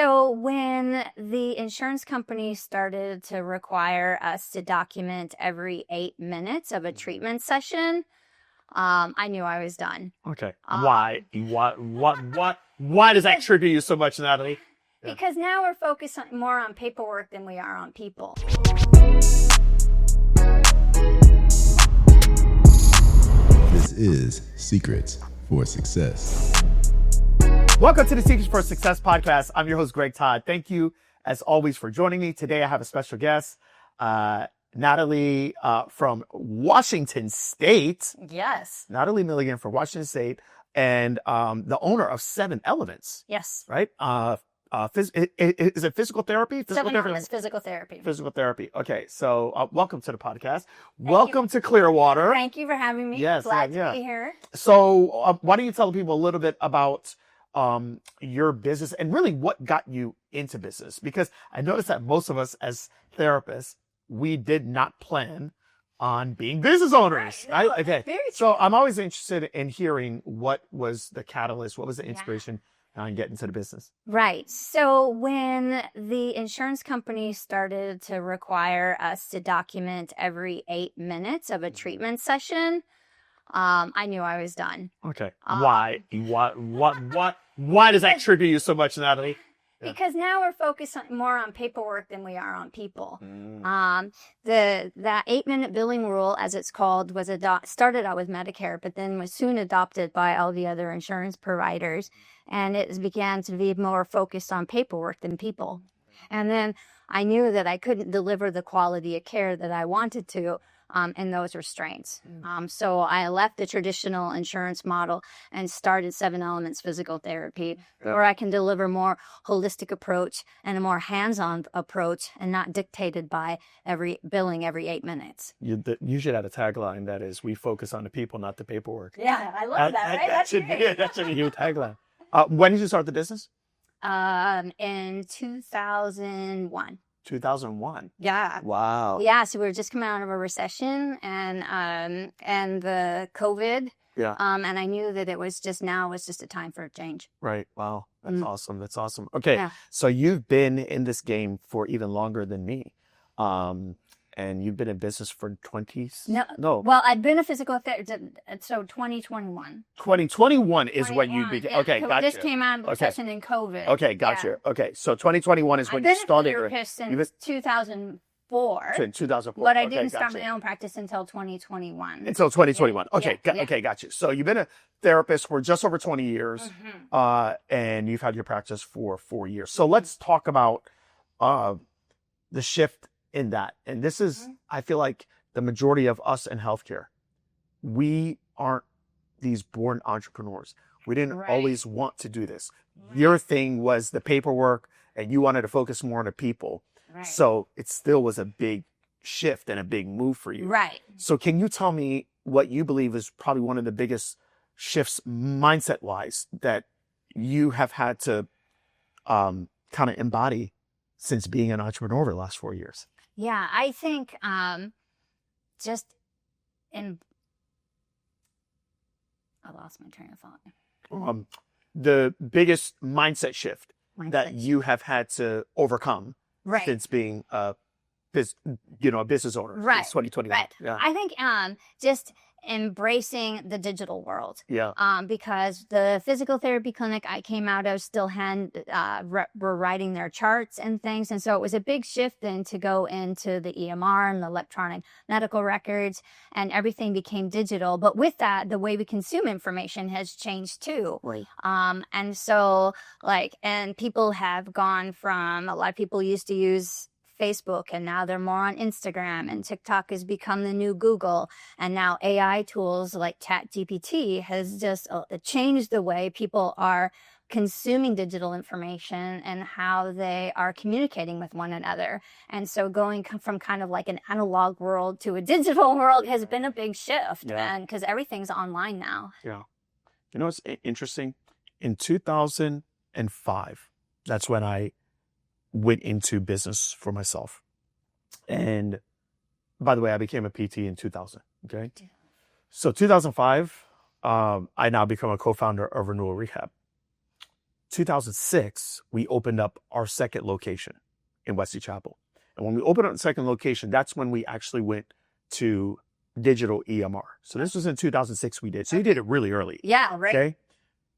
So when the insurance company started to require us to document every 8 minutes of a treatment session, I knew I was done. Okay. Why? Why does that trigger you so much, Natalie? Yeah. Because now we're focused more on paperwork than we are on people. This is Secrets for Success. Welcome to the Secrets for Success podcast. I'm your host, Greg Todd. Thank you, as always, for joining me. Today, I have a special guest, Natalie from Washington State. Yes. Natalie Milligan from Washington State, and the owner of 7 Elements. Yes. Right? Is it physical therapy? 7 Elements, physical therapy. Physical therapy. Okay, so welcome to the podcast. Welcome to Clearwater. Thank you for having me. Yes, Glad to be here. So why don't you tell people a little bit about your business and really what got you into business? Because I noticed that most of us as therapists, we did not plan on being business owners. Right? Okay. So I'm always interested in hearing what was the catalyst, what was the inspiration on getting into the business. Right. So when the insurance company started to require us to document every 8 minutes of a treatment session, I knew I was done. Okay. Why? Why does that trigger you so much, Natalie? Yeah. Because now we're focused more on paperwork than we are on people. That 8-minute billing rule, as it's called, was started out with Medicare, but then was soon adopted by all the other insurance providers, and it began to be more focused on paperwork than people. And then I knew that I couldn't deliver the quality of care that I wanted to in those restraints. So I left the traditional insurance model and started 7 Elements Physical Therapy, where I can deliver more holistic approach and a more hands-on approach and not dictated by billing every 8 minutes. You should have a tagline that is, we focus on the people, not the paperwork. Yeah, I love that, right? That should be your tagline. When did you start the business? In 2001. 2001. Yeah. Wow. Yeah. So we were just coming out of a recession and the COVID. Yeah. And I knew that it was just a time for a change. Right. Wow. That's awesome. That's awesome. Okay. Yeah. So you've been in this game for even longer than me. And you've been in business for 20? No. Well, I've been a physical therapist. So 2021. 2021 is when you began. Yeah, okay, gotcha. This came out of the recession in COVID. Okay, gotcha. Yeah. Okay, so 2021 is when you started. I've been a therapist since 2004. Since 2004. But I didn't start my own practice until 2021. Until 2021. Yeah. Okay, okay, gotcha. So you've been a therapist for just over 20 years, and you've had your practice for 4 years. So let's talk about the shift in that. And this is, I feel like the majority of us in healthcare, we aren't these born entrepreneurs. We didn't always want to do this. Your thing was the paperwork and you wanted to focus more on the people. Right. So it still was a big shift and a big move for you. Right. So can you tell me what you believe is probably one of the biggest shifts mindset wise that you have had to kind of embody since being an entrepreneur over the last 4 years? Yeah, I think I lost my train of thought. The biggest mindset shift that you have had to overcome since being a business owner since 2021. Right. Yeah. I think just embracing the digital world. Yeah. Because the physical therapy clinic I came out of still were writing their charts and things. And so it was a big shift then to go into the EMR and the electronic medical records, and everything became digital. But with that, the way we consume information has changed too. Right. And so and people have gone from, a lot of people used to use Facebook, and now they're more on Instagram, and TikTok has become the new Google, and now AI tools like ChatGPT has just changed the way people are consuming digital information and how they are communicating with one another. And so going from kind of like an analog world to a digital world has been a big shift, and because everything's online now. Yeah. You know what's interesting? In 2005, that's when I went into business for myself. And by the way, I became a PT in 2000. Okay. Yeah. So 2005, I now become a co-founder of Renewal Rehab. 2006, we opened up our second location in Wesley Chapel. And when we opened up the second location, that's when we actually went to digital EMR. So this was in 2006 we did. So you did it really early. Yeah, right. Okay.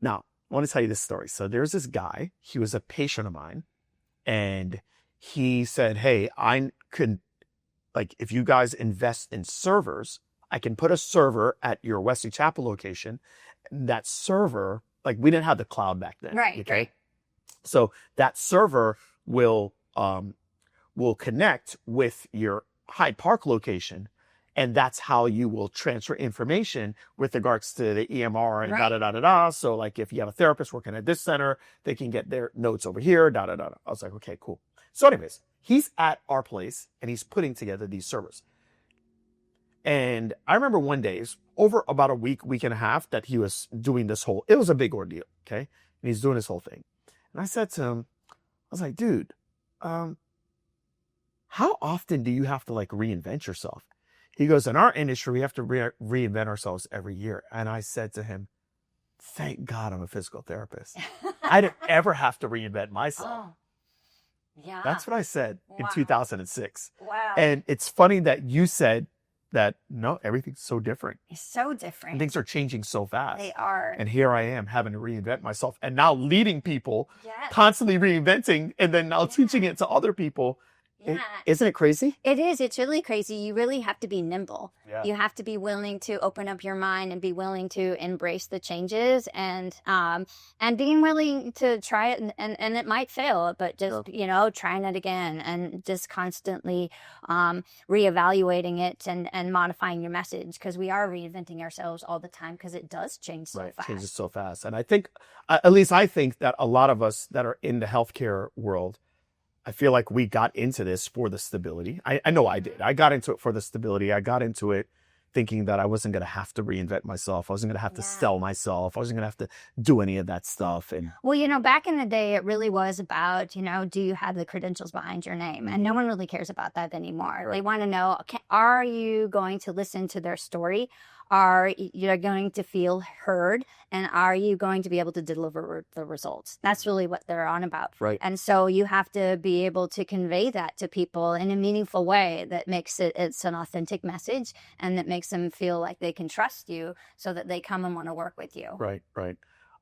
Now, I want to tell you this story. So there's this guy, he was a patient of mine, and he said, hey, I could, like, if you guys invest in servers, I can put a server at your Wesley Chapel location. That server, like, we didn't have the cloud back then. Right. Okay. Right. So that server will connect with your Hyde Park location. And that's how you will transfer information with regards to the EMR and da-da-da-da-da. So like if you have a therapist working at this center, they can get their notes over here, da-da-da-da. I was like, okay, cool. So anyways, he's at our place and he's putting together these servers. And I remember one day, over about a week and a half, that he was doing this whole, it was a big ordeal, okay? And he's doing this whole thing. And I said to him, I was like, dude, how often do you have to like reinvent yourself? He goes, in our industry, we have to reinvent ourselves every year. And I said to him, thank God I'm a physical therapist. I didn't ever have to reinvent myself. Oh, yeah. That's what I said in 2006. Wow. And it's funny that you said that, no, everything's so different. It's so different. And things are changing so fast. They are. And here I am having to reinvent myself and now leading people, Yes. constantly reinventing, and then now teaching it to other people. Yeah. Isn't it crazy? It is. It's really crazy. You really have to be nimble. Yeah. You have to be willing to open up your mind and be willing to embrace the changes and being willing to try it and it might fail, but just, trying it again and just constantly reevaluating it and modifying your message, because we are reinventing ourselves all the time because it does change so Right. fast. Changes so fast. And I think, at least I think that a lot of us that are in the healthcare world, I feel like we got into this for the stability. I know I did. I got into it for the stability. I got into it thinking that I wasn't going to have to reinvent myself. I wasn't going to have to sell myself. I wasn't going to have to do any of that stuff. And well, back in the day, it really was about, do you have the credentials behind your name? And no one really cares about that anymore. Right. They want to know, are you going to listen to their story? Are you going to feel heard? And are you going to be able to deliver the results? That's really what they're on about. Right. And so you have to be able to convey that to people in a meaningful way that makes it's an authentic message and that makes them feel like they can trust you so that they come and want to work with you. Right. Let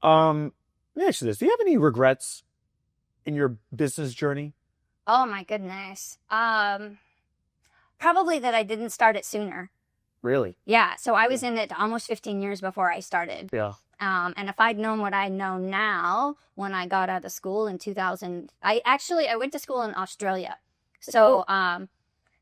me ask you this. Do you have any regrets in your business journey? Oh my goodness. Probably that I didn't start it sooner. Really? Yeah. So I was in it almost 15 years before I started. Yeah. And if I'd known what I know now when I got out of school in 2000, I went to school in Australia. So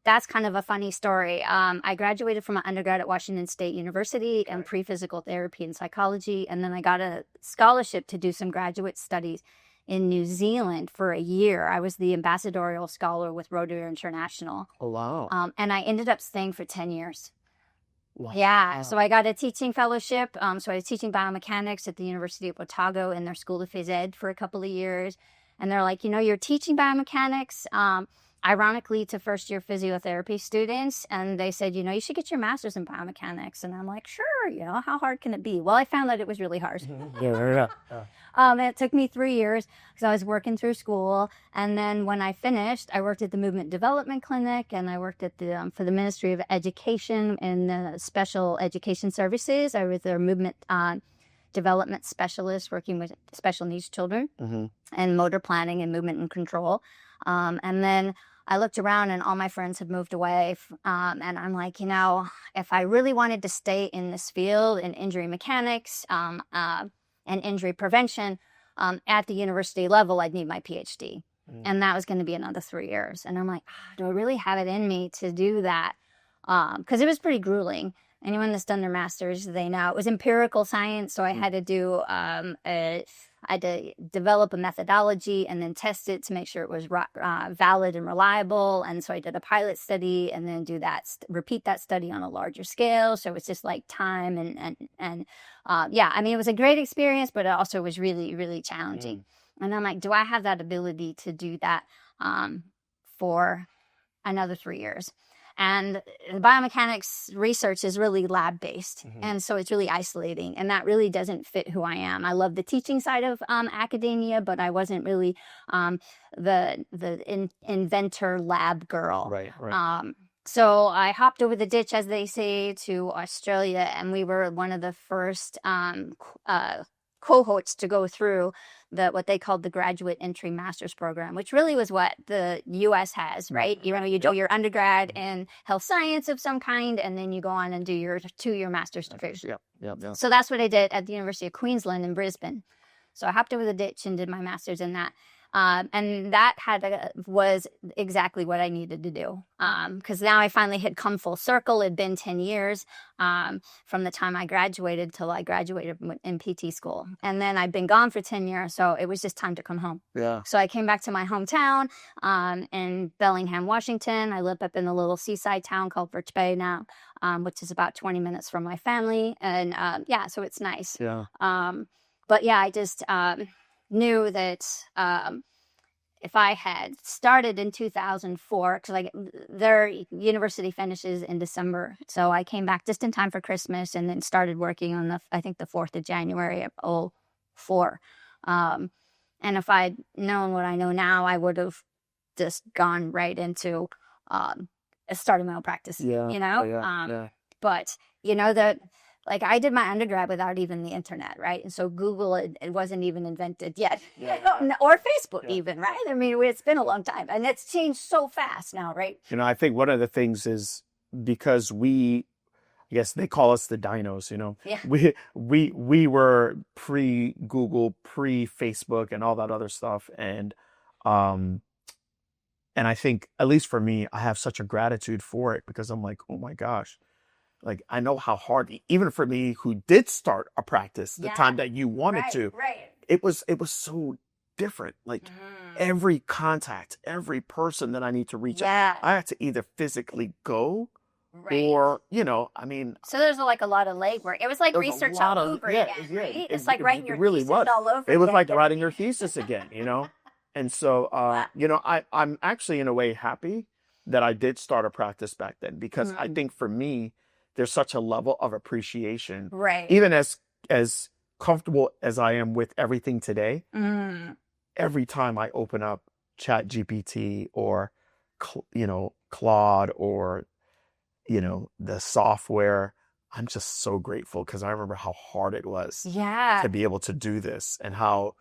that's kind of a funny story. I graduated from an undergrad at Washington State University in pre-physical therapy and psychology. And then I got a scholarship to do some graduate studies in New Zealand for a year. I was the ambassadorial scholar with Rotary International. Oh, wow. And I ended up staying for 10 years. Wow. Yeah, so I got a teaching fellowship. So I was teaching biomechanics at the University of Otago in their School of Phys Ed for a couple of years. And they're like, you're teaching biomechanics, ironically, to first-year physiotherapy students. And they said, you should get your master's in biomechanics. And I'm like, sure, how hard can it be? Well, I found that it was really hard. Yeah. It took me 3 years because I was working through school. And then when I finished, I worked at the Movement Development Clinic and I worked at for the Ministry of Education and the Special Education Services. I was their movement development specialist working with special needs children and motor planning and movement and control. And then I looked around and all my friends had moved away. And I'm like, if I really wanted to stay in this field in injury mechanics, and injury prevention at the university level, I'd need my PhD. And that was going to be another 3 years. And I'm like, do I really have it in me to do that? Because it was pretty grueling. Anyone that's done their master's, they know. It was empirical science, so I had to do, I had to develop a methodology and then test it to make sure it was valid and reliable. And so I did a pilot study and then repeat that study on a larger scale. So it's just like time and it was a great experience, but it also was really, really challenging. And I'm like, do I have that ability to do that for another 3 years? And the biomechanics research is really lab-based. And so it's really isolating. And that really doesn't fit who I am. I love the teaching side of academia, but I wasn't really the inventor lab girl. Right. So I hopped over the ditch, as they say, to Australia, and we were one of the first cohorts to go through what they called the graduate entry master's program, which really was what the U.S. has, right? You do your undergrad in health science of some kind, and then you go on and do your 2-year master's degree. Yep. So that's what I did at the University of Queensland in Brisbane. So I hopped over the ditch and did my master's in that. And that was exactly what I needed to do. Because now I finally had come full circle. It'd been 10 years from the time I graduated till I graduated in PT school. And then I'd been gone for 10 years, so it was just time to come home. Yeah. So I came back to my hometown in Bellingham, Washington. I live up in a little seaside town called Birch Bay now, which is about 20 minutes from my family. And so it's nice. Yeah. But yeah, I just knew that if I had started in 2004, because their university finishes in December, so I came back just in time for Christmas and then started working on the 4th of January of 2004. And if I'd known what I know now, I would have just gone right into starting my own practice. But that. Like, I did my undergrad without even the internet, right? And so Google, it wasn't even invented yet. Or Facebook even, right? I mean, it's been a long time. And it's changed so fast now, right? I think one of the things is because I guess they call us the dinos, Yeah. We were pre-Google, pre-Facebook and all that other stuff. And I think, at least for me, I have such a gratitude for it because I'm like, oh my gosh. Like, I know how hard, even for me who did start a practice the time that you wanted to, it was so different. Like every contact, every person that I need to reach out, I had to either physically go or, I mean. So there's like a lot of legwork. It was like research all over again, right? It's like writing your thesis all over again. It was like writing your thesis again, And so, I'm actually in a way happy that I did start a practice back then because I think for me, there's such a level of appreciation. Right. Even as comfortable as I am with everything today, every time I open up Chat GPT or, Claude or, the software, I'm just so grateful because I remember how hard it was to be able to do this and how,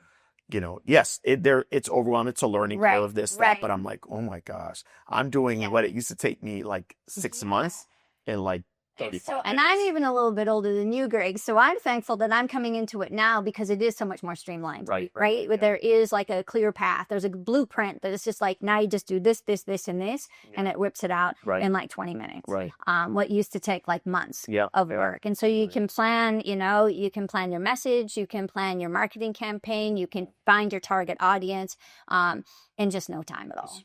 yes, it's overwhelming. It's a learning curve, that, but I'm like, oh my gosh, I'm doing what it used to take me like 6 months in like 35 and I'm even a little bit older than you, Greg. So I'm thankful that I'm coming into it now because it is so much more streamlined. Right. Yeah. There is like a clear path. There's a blueprint that it's just like, now you just do this, this, this, and this, and it whips it out in like 20 minutes. Right. What used to take like months of work. And so you can plan, you can plan your message, you can plan your marketing campaign, you can find your target audience in just no time at all.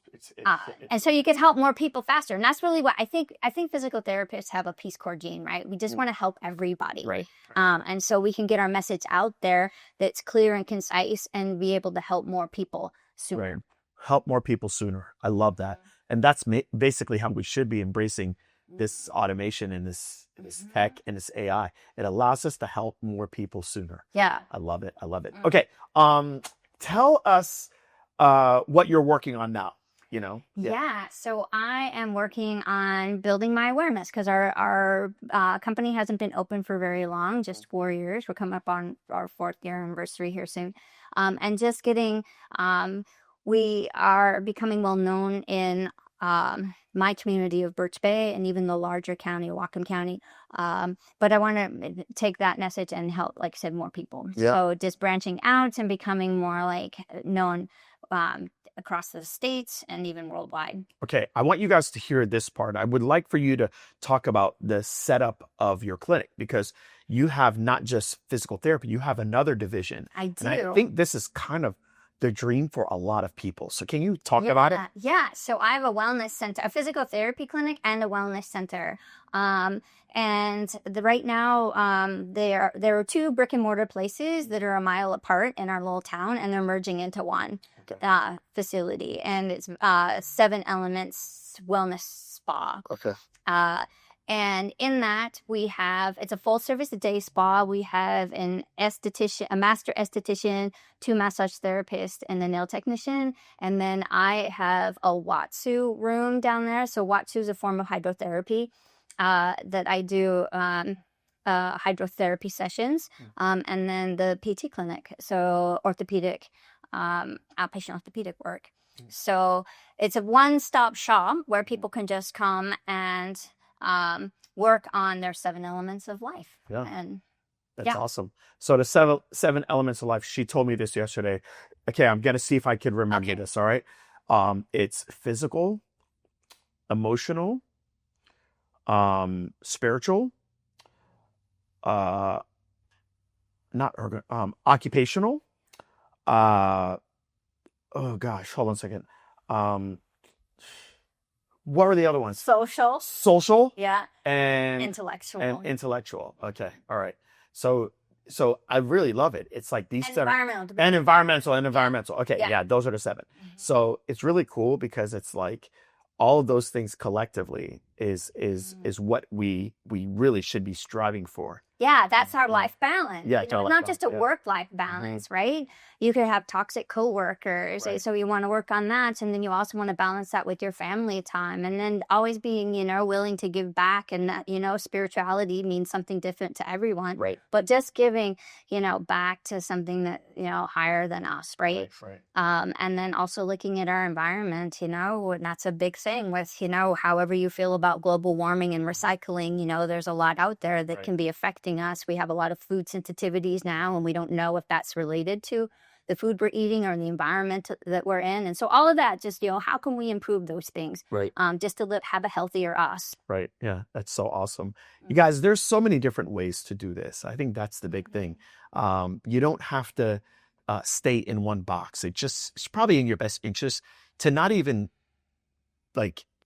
And so you can help more people faster. And that's really what I think physical therapists have a Peace Corps gene, right? We just want to help everybody. Right. And so we can get our message out there that's clear and concise and be able to help more people sooner. Right. Help more people sooner. I love that. And that's basically how we should be embracing this automation and this tech and this AI. It allows us to help more people sooner. Yeah. I love it. Okay. Tell us what you're working on now. So I am working on building my awareness because our company hasn't been open for very long, just 4 years. We're coming up on our 4th year anniversary here soon. And just getting, we are becoming well known in my community of Birch Bay and even the larger county, Whatcom County. But I want to take that message and help, like I said, more people. Yeah. So just branching out and becoming more like known across the states and even worldwide. Okay, I want you guys to hear this part. I would like for you to talk about the setup of your clinic because you have not just physical therapy, you have another division. I do. And I think this is kind of the dream for a lot of people. So can you talk about it? Yeah, so I have a wellness center, a physical therapy clinic and a wellness center. Right now, there are 2 brick and mortar places that are a mile apart in our little town, and they're merging into one facility. And it's 7 Elements Wellness spa. Okay. And in that it's a full service day spa. We have a master esthetician, 2 massage therapists, and a nail technician. And then I have a Watsu room down there. So Watsu is a form of hydrotherapy that I do hydrotherapy sessions. And then the PT clinic, so outpatient orthopedic work. So it's a one-stop shop where people can just come and work on their 7 elements of life. Yeah. And that's awesome. So the seven elements of life, she told me this yesterday. Okay, I'm going to see if I can remember this. All right. It's physical, emotional, spiritual, occupational, oh gosh, hold on a second. What were the other ones? Social. Yeah. And intellectual. Okay. All right. So I really love it. It's like these environmental. environmental. Okay. Yeah. Those are the 7. Mm-hmm. So it's really cool because it's like all of those things collectively is what we really should be striving for. Yeah, that's our life balance. Yeah, it's not just a work-life balance, right? You could have toxic coworkers, so you want to work on that, and then you also want to balance that with your family time, and then always being, willing to give back, and that, spirituality means something different to everyone, right? But just giving, back to something that higher than us, right? Right. And then also looking at our environment, and that's a big thing with, however you feel about global warming and recycling. There's a lot out there that can be affecting us. We have a lot of food sensitivities now, and we don't know if that's related to the food we're eating or the environment that we're in. And so all of that, just, how can we improve those things? Right. Just to have a healthier us. Right. Yeah. That's so awesome. You guys, there's so many different ways to do this. I think that's the big thing. You don't have to stay in one box. It's probably in your best interest to not even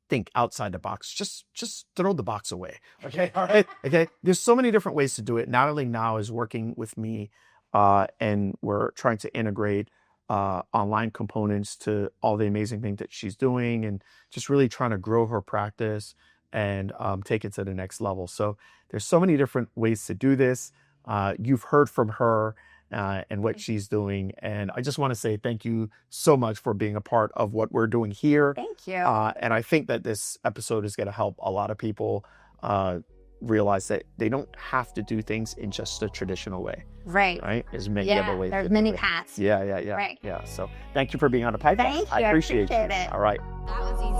think outside the box. Just throw the box away. Okay. All right. Okay. There's so many different ways to do it. Natalie now is working with me, and we're trying to integrate online components to all the amazing things that she's doing, and just really trying to grow her practice and take it to the next level. So there's so many different ways to do this. You've heard from her and what she's doing. And I just want to say thank you so much for being a part of what we're doing here. Thank you. And I think that this episode is going to help a lot of people realize that they don't have to do things in just a traditional way. Right. There's many other ways. There's many paths. Yeah. Right. Yeah. So thank you for being on the podcast. Thank you. I appreciate it. All right. That was easy.